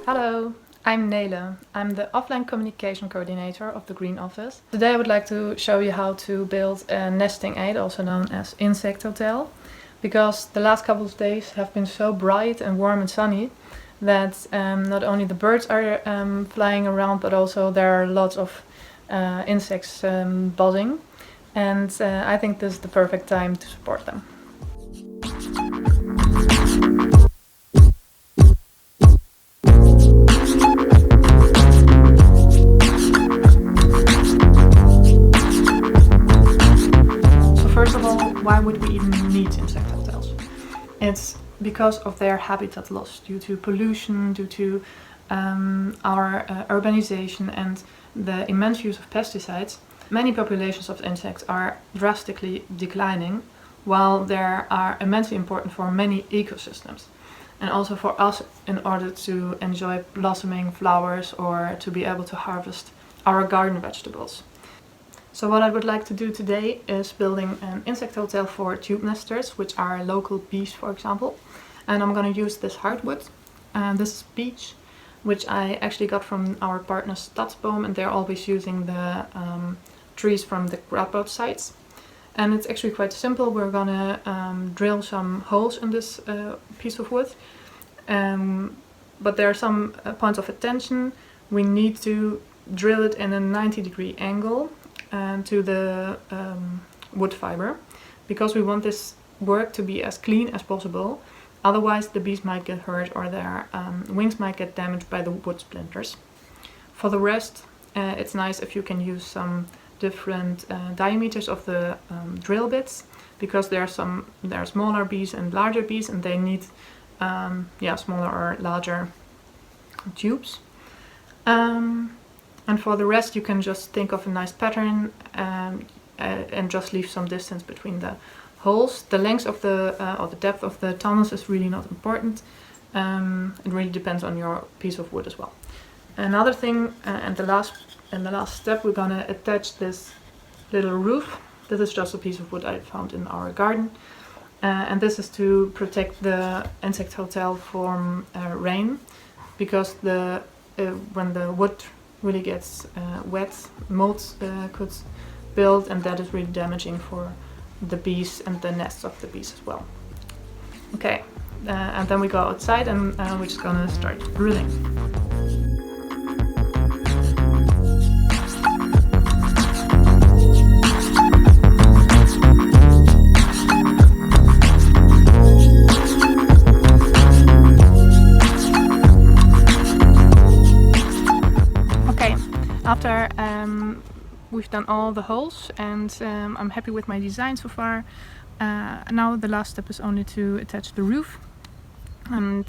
Hello, I'm Nele. I'm the offline communication coordinator of the Green Office. Today I would like to show you how to build a nesting aid, also known as Insecthotel, because the last couple of days have been so bright and warm and sunny that not only the birds are flying around, but also there are lots of insects buzzing, and I think this is the perfect time to support them. First of all, why would we even need insect hotels? It's because of their habitat loss due to pollution, due to our urbanization and the immense use of pesticides. Many populations of insects are drastically declining, while they are immensely important for many ecosystems. And also for us in order to enjoy blossoming flowers or to be able to harvest our garden vegetables. So what I would like to do today is building an insect hotel for tube nesters, which are local bees, for example. And I'm going to use this hardwood. This is beech, which I actually got from our partner Stadsboom, and they're always using the trees from the Radboud sites. And it's actually quite simple. We're going to drill some holes in this piece of wood. But there are some points of attention. We need to drill it in a 90-degree angle to the wood fiber, because we want this work to be as clean as possible. Otherwise the bees might get hurt or their wings might get damaged by the wood splinters. For the rest, it's nice if you can use some different diameters of the drill bits, because there are smaller bees and larger bees, and they need smaller or larger tubes. And for the rest, you can just think of a nice pattern and just leave some distance between the holes. The length of or the depth of the tunnels is really not important. It really depends on your piece of wood as well. Another thing, and the last step, we're gonna attach this little roof. This is just a piece of wood I found in our garden, and this is to protect the insect hotel from rain, because when the wood really gets wet, mold could build, and that is really damaging for the bees and the nests of the bees as well. Okay, and then we go outside and we're just gonna start drilling. After we've done all the holes, and I'm happy with my design so far, now the last step is only to attach the roof. And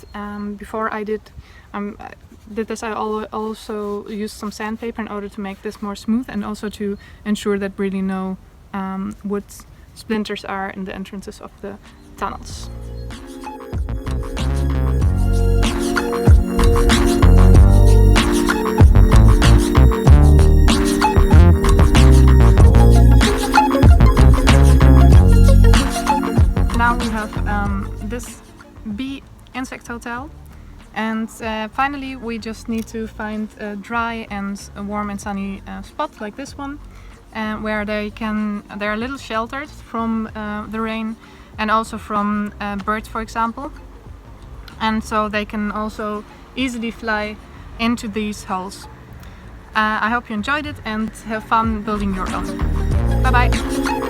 before I did this, I also used some sandpaper in order to make this more smooth, and also to ensure that really no wood splinters are in the entrances of the tunnels. Now we have this bee insect hotel, and finally we just need to find a dry and a warm and sunny spot like this one, where they're a little sheltered from the rain and also from birds, for example, and so they can also easily fly into these holes. I hope you enjoyed it and have fun building your own. Bye bye!